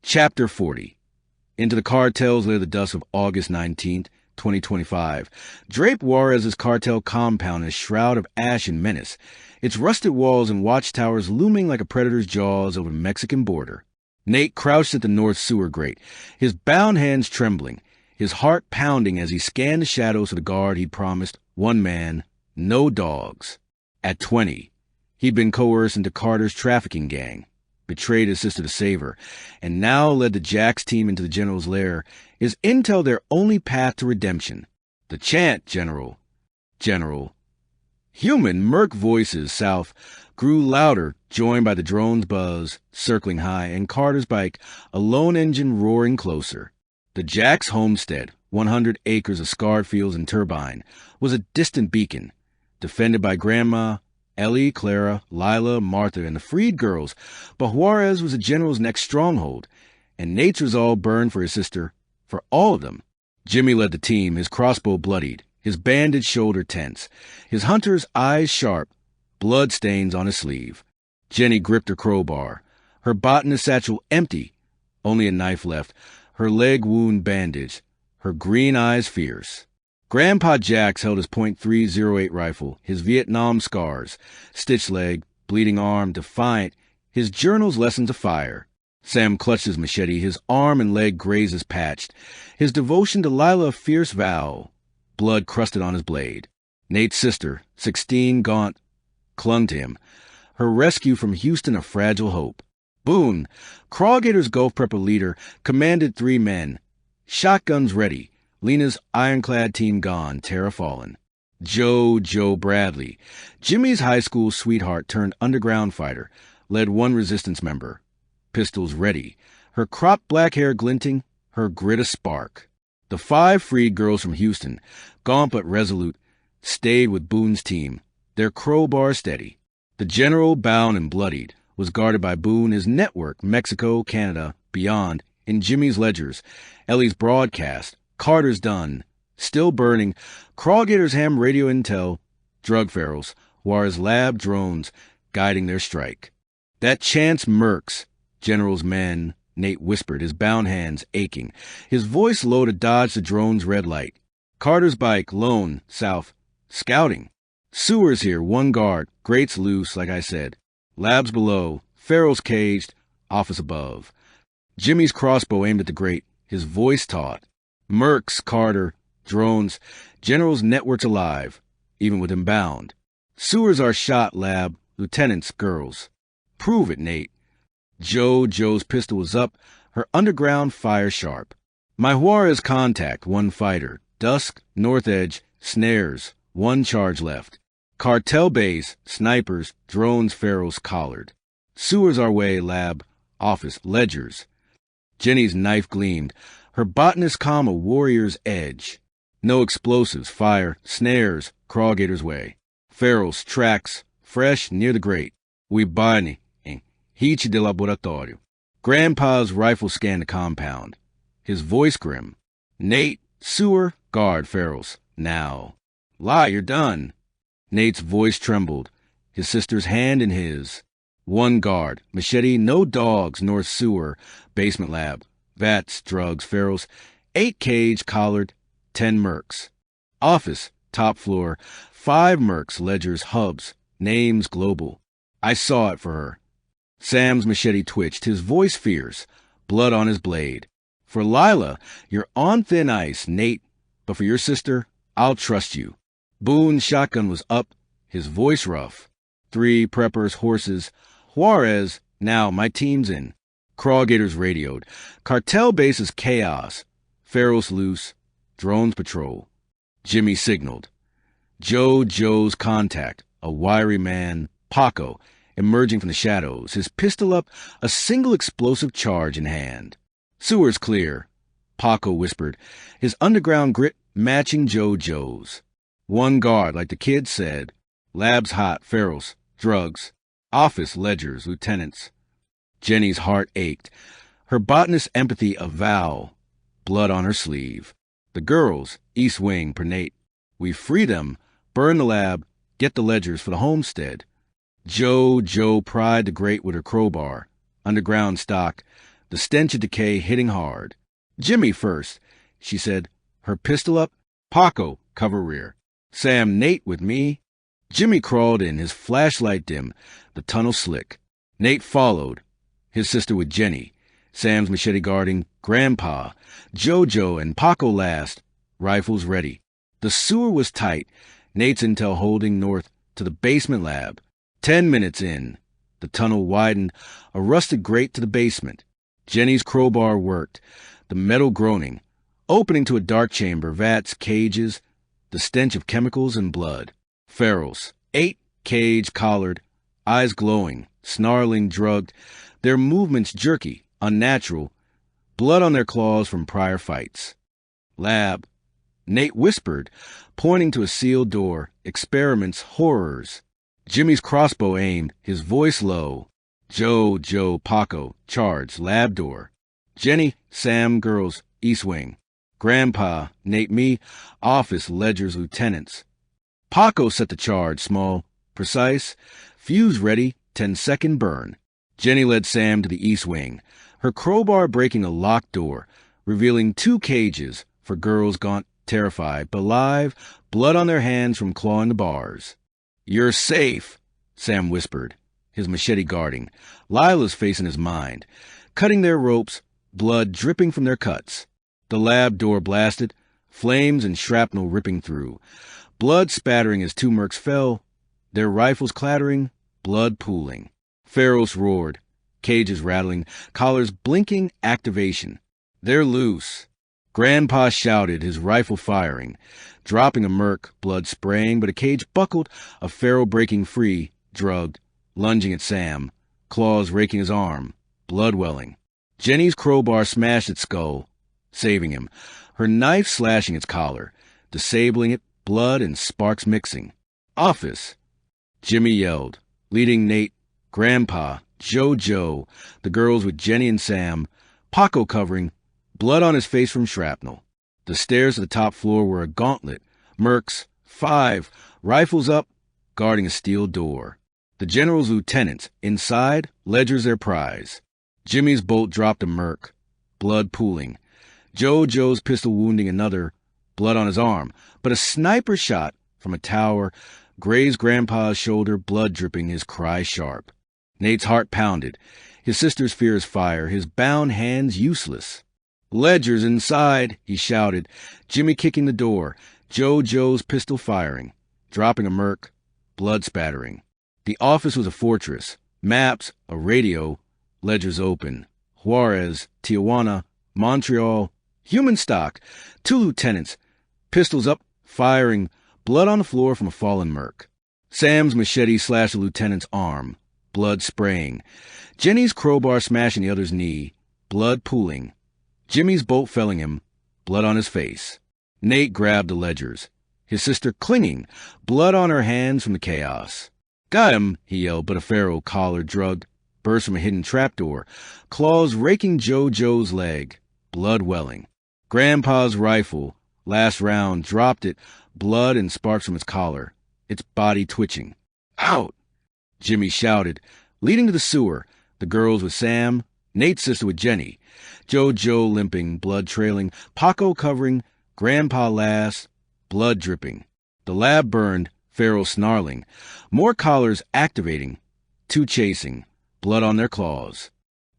Chapter 40. Into the cartels lay the dusk of August 19th, 2025. Drape Juarez's cartel compound in a shroud of ash and menace, its rusted walls and watchtowers looming like a predator's jaws over the Mexican border. Nate crouched at the north sewer grate, his bound hands trembling, his heart pounding as he scanned the shadows of the guard he'd promised: one man, no dogs. At 20, he'd been coerced into Carter's trafficking gang, betrayed his sister to save her, and now led the Jax team into the General's lair. Is intel their only path to redemption? The chant, General. General. Human, murk voices south grew louder, joined by the drone's buzz, circling high, and Carter's bike, a lone engine roaring closer. The Jax homestead, 100 acres of scarred fields and turbine, was a distant beacon, defended by Grandma, Ellie, Clara, Lila, Martha, and the freed girls, but Juarez was the General's next stronghold, and Nate's resolve burned for his sister, for all of them. Jimmy led the team, his crossbow bloodied, his bandaged shoulder tense, his hunter's eyes sharp, blood stains on his sleeve. Jenny gripped her crowbar, her botanist satchel empty, only a knife left, her leg wound bandaged, her green eyes fierce. Grandpa Jax held his .308 rifle, his Vietnam scars, stitched leg, bleeding arm, defiant, his journal's lessons of fire. Sam clutched his machete, his arm and leg grazed as patched, his devotion to Lila a fierce vow, blood crusted on his blade. Nate's sister, 16, gaunt, clung to him, her rescue from Houston a fragile hope. Boone, Crawgator's Gulf Prepper leader, commanded 3 men, shotguns ready, Lena's ironclad team gone, Tara fallen. Joe Bradley, Jimmy's high school sweetheart turned underground fighter, led 1 resistance member. Pistols ready, her cropped black hair glinting, her grit a spark. The 5 freed girls from Houston, gaunt but resolute, stayed with Boone's team, their crowbar steady. The General, bound and bloodied, was guarded by Boone, his network, Mexico, Canada, beyond, in Jimmy's ledgers, Ellie's broadcast, Carter's done, still burning, Crawgator's ham radio intel, drug ferals, Juarez lab drones, guiding their strike. That chance mercs, General's men, Nate whispered, his bound hands aching, his voice low to dodge the drone's red light. Carter's bike, lone, south, scouting. Sewers here, 1 guard, grates loose, like I said. Labs below, ferals caged, office above. Jimmy's crossbow aimed at the grate, his voice taut. Mercs, Carter, drones, General's networks alive, even with him bound. Sewers are shot, lab, lieutenants, girls. Prove it, Nate. Joe's pistol was up, her underground fire sharp. My Juarez contact, 1 fighter, dusk, north edge, snares, 1 charge left. Cartel base, snipers, drones, ferals, collared. Sewers our way, lab, office, ledgers. Jenny's knife gleamed, her botanist calm a warrior's edge. No explosives, fire, snares, Crawgator's way. Ferals, tracks, fresh, near the grate. We bani, Hichi de laboratorio. Grandpa's rifle scanned the compound, his voice grim. Nate, sewer, guard, ferals, now. Lie, you're done. Nate's voice trembled, his sister's hand in his. 1 guard, machete, no dogs, north sewer, basement lab. Vats, drugs, ferals, 8 cage, collared, 10 mercs. Office, top floor, 5 mercs, ledgers, hubs, names global. I saw it for her. Sam's machete twitched, his voice fierce, blood on his blade. For Lila, you're on thin ice, Nate, but for your sister, I'll trust you. Boone's shotgun was up, his voice rough. 3 preppers, horses. Juarez, now my team's in. Crawgators radioed. Cartel base is chaos. Ferals loose. Drones patrol. Jimmy signaled. Joe's contact, a wiry man, Paco, emerging from the shadows, his pistol up, a single explosive charge in hand. Sewers clear, Paco whispered, his underground grit matching Joe's. 1 guard, like the kid said. Labs hot, ferals, drugs. Office, ledgers, lieutenants. Jenny's heart ached, her botanist empathy a vow, blood on her sleeve. The girls, East Wing, per Nate. We free them, burn the lab, get the ledgers for the homestead. Joe pried the grate with her crowbar. Underground stock, the stench of decay hitting hard. Jimmy first, she said, her pistol up. Paco, cover rear. Sam, Nate with me. Jimmy crawled in, his flashlight dim, the tunnel slick. Nate followed, his sister with Jenny. Sam's machete guarding Grandpa. Jojo and Paco last, rifles ready. The sewer was tight, Nate's intel holding north to the basement lab. 10 minutes in, the tunnel widened, a rusted grate to the basement. Jenny's crowbar worked, the metal groaning, opening to a dark chamber, vats, cages, the stench of chemicals and blood. Ferals, 8, caged, collared, eyes glowing, snarling, drugged, their movements jerky, unnatural, blood on their claws from prior fights. Lab, Nate whispered, pointing to a sealed door, experiments, horrors. Jimmy's crossbow aimed, his voice low. Joe, Paco, charge, lab door. Jenny, Sam, girls, east wing. Grandpa, Nate, me, office, ledgers, lieutenants. Paco set the charge, small, precise, fuse ready, 10-second burn. Jenny led Sam to the east wing, her crowbar breaking a locked door, revealing 2 cages for girls gaunt, terrified, but alive, blood on their hands from clawing the bars. You're safe, Sam whispered, his machete guarding. Lila's face in his mind, cutting their ropes, blood dripping from their cuts. The lab door blasted, flames and shrapnel ripping through. Blood spattering as 2 mercs fell, their rifles clattering, blood pooling. Ferals roared, cages rattling, collars blinking, activation. They're loose. Grandpa shouted, his rifle firing, dropping a merc, blood spraying, but a cage buckled, a feral breaking free, drugged, lunging at Sam, claws raking his arm, blood welling. Jenny's crowbar smashed its skull, saving him, her knife slashing its collar, disabling it, blood and sparks mixing. Office, Jimmy yelled, leading Nate, Grandpa, Jojo, the girls with Jenny and Sam, Paco covering, blood on his face from shrapnel. The stairs to the top floor were a gauntlet, mercs, 5, rifles up, guarding a steel door. The general's lieutenants, inside, ledgers their prize. Jimmy's bolt dropped a merc, blood pooling. Jojo's pistol wounding another, blood on his arm, but a sniper shot from a tower grazed Grandpa's shoulder, blood dripping, his cry sharp. Nate's heart pounded, his sister's fears fire, his bound hands useless. Ledger's inside, he shouted, Jimmy kicking the door, Jojo's pistol firing, dropping a merc, blood spattering. The office was a fortress, maps, a radio, ledgers open. Juarez, Tijuana, Montreal, human stock, 2 lieutenants, pistols up, firing, blood on the floor from a fallen merc. Sam's machete slashed the lieutenant's arm, blood spraying. Jenny's crowbar smashing the other's knee, blood pooling. Jimmy's bolt felling him, blood on his face. Nate grabbed the ledgers, his sister clinging, blood on her hands from the chaos. Got him, he yelled, but a feral, collar drugged, burst from a hidden trapdoor, claws raking Jojo's leg, blood welling. Grandpa's rifle, last round, dropped it, blood and sparks from its collar, its body twitching. Out! Jimmy shouted, leading to the sewer, the girls with Sam, Nate's sister with Jenny, Jojo limping, blood trailing, Paco covering, Grandpa last, blood dripping. The lab burned, feral snarling, more collars activating, 2 chasing, blood on their claws.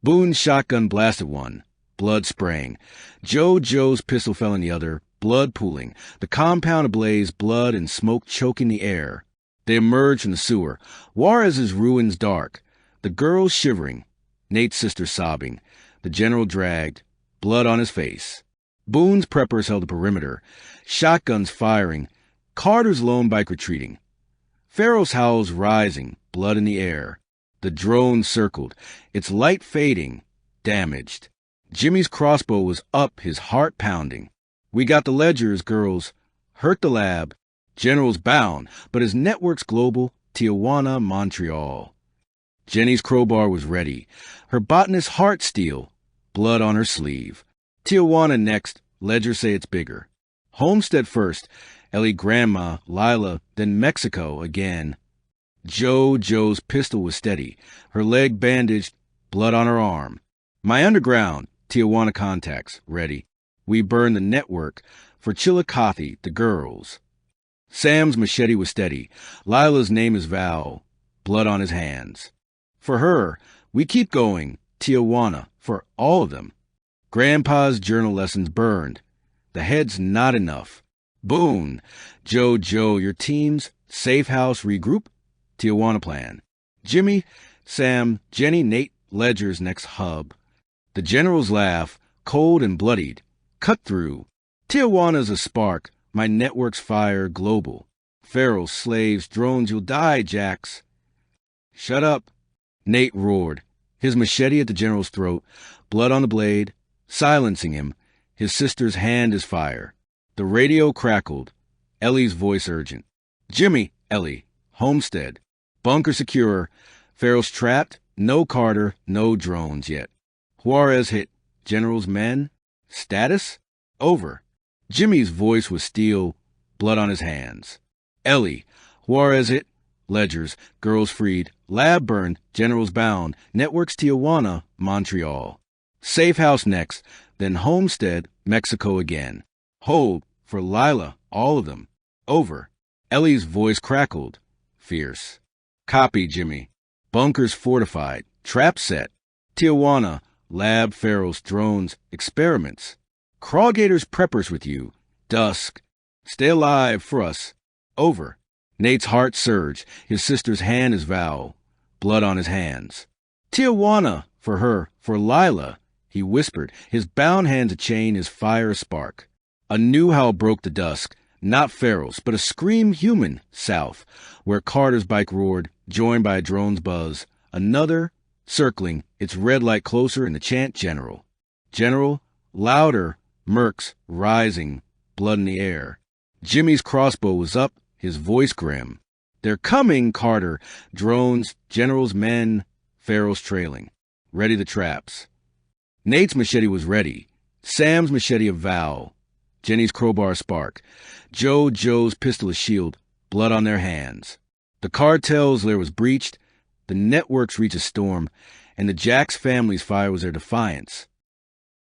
Boone's shotgun blasted one, blood spraying. Jojo's pistol fell in the other, blood pooling. The compound ablaze, blood and smoke choking the air. They emerged from the sewer, Juarez's ruins dark, the girls shivering, Nate's sister sobbing, the general dragged, blood on his face. Boone's preppers held the perimeter, shotguns firing, Carter's lone bike retreating. Feral's howls rising, blood in the air. The drone circled, its light fading, damaged. Jimmy's crossbow was up, his heart pounding. We got the ledgers, girls. Hurt the lab. General's bound, but his network's global, Tijuana, Montreal. Jenny's crowbar was ready, her botanist's heart steel, blood on her sleeve. Tijuana next, ledgers say it's bigger. Homestead first, Ellie Grandma, Lila, then Mexico again. Jojo's pistol was steady, her leg bandaged, blood on her arm. My underground, Tijuana contacts, ready. We burn the network for Chillicothe, the girls. Sam's machete was steady. Lila's name is Val, blood on his hands. For her, we keep going, Tijuana, for all of them. Grandpa's journal lessons burned. The head's not enough. Boone, Joe, your teams, safe house, regroup, Tijuana plan. Jimmy, Sam, Jenny, Nate, Ledger's next hub. The generals laugh, cold and bloodied. Cut through. Tijuana's a spark. My network's fire global. Ferals, slaves, drones, you'll die, Jax. Shut up, Nate roared, his machete at the general's throat, blood on the blade, silencing him. His sister's hand is fire. The radio crackled. Ellie's voice urgent. Jimmy, Ellie, Homestead. Bunker secure. Ferals trapped. No Carter, no drones yet. Juarez hit. General's men. Status? Over. Jimmy's voice was steel, blood on his hands. Ellie, Juarez hit. Ledgers, girls freed. Lab burned, generals bound. Networks Tijuana, Montreal. Safe house next, then Homestead, Mexico again. Hold, for Lila, all of them. Over. Ellie's voice crackled, fierce. Copy, Jimmy. Bunkers fortified. Trap set. Tijuana, lab, ferals, drones, experiments. Crawgators preppers with you. Dusk. Stay alive for us. Over. Nate's heart surged. His sister's hand is Val. Blood on his hands. Tijuana, for her, for Lila, he whispered, his bound hands a chain, his fire a spark. A new howl broke the dusk. Not ferals, but a scream human, south, where Carter's bike roared, joined by a drone's buzz. Another, circling, its red light closer, and the chant General. General, louder, Mercs, rising, blood in the air. Jimmy's crossbow was up, his voice grim. They're coming, Carter. Drones, generals, men, ferals trailing. Ready the traps. Nate's machete was ready. Sam's machete of Val. Jenny's crowbar spark. Joe's pistol a shield, blood on their hands. The cartel's lair was breached. The networks reached a storm, and the Jax family's fire was their defiance.